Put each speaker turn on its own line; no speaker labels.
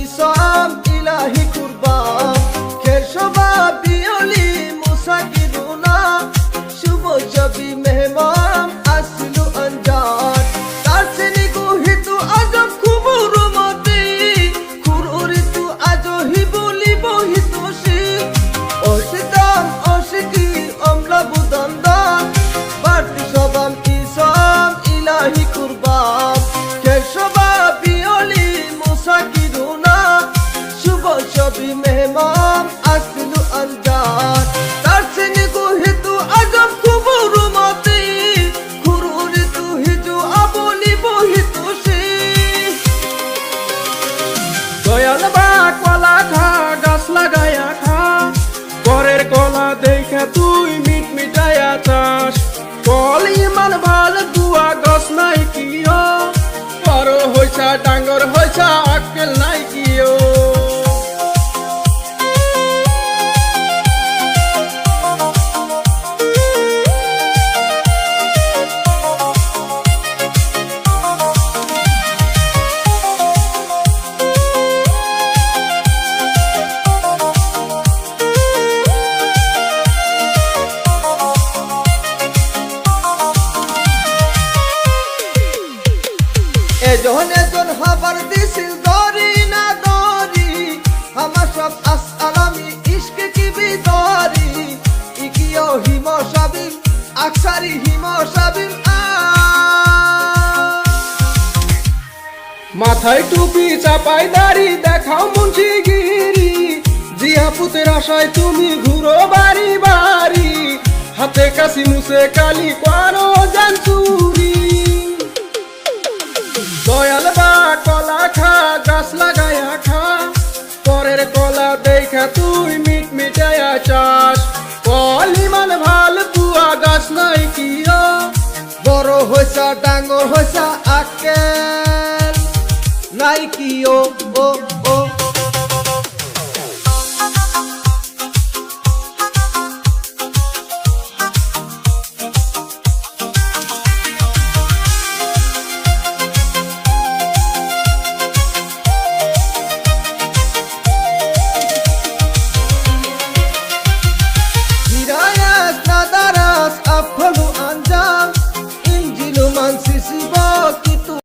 Isam ilahi kurban Kershova bioli Musa giduna Shubo jabi mehman Aslu anjan Tarseni guhitu ajab kuburu mati Kururitu ajo hibuli bohitu shi Oshidam oshiki amla budandan Barti shobam Isam ilahi kurban Kershova bioli Musa giduna Shabi mehman aslu anjar Tarseni guhitu ajab kuburu mati Kururitu hiju aboli bohitu shi
Dayal বা কলা খা গাছ লাগায়া খা পরের কলা দেখে তুই মিট মিটায়া চাস কল ইমান ভাল দুয়া গাছ নাই কিও বড় হইছা ডাঙ্গর হইছা আক্কেল নাই কিও
এজন এজন হাবার দিছিল দরি না দরি আমার সব আসআলামি ইশকে কি বিদরি ইকিও হিম সাবিম আকসারি হিম সাবিম
মাথায় টুপি চাপাই দাড়ি দেখাও মুন্সিগিরি জিয়া পুতের আশায় তুমি ঘুরো বাড়ি বাড়ি হাতে কাশি মুছে কালি করো জানচুরি দয়াল বা কলা খা গাছ লাগায়া খা পরের কলা দেখা তুই মিট মিটায়া চাস কলিমান ভাল বুয়া গাছ নাই কিও
বড় হইছা ডাঙর হইছা আক্কেল নাই কিও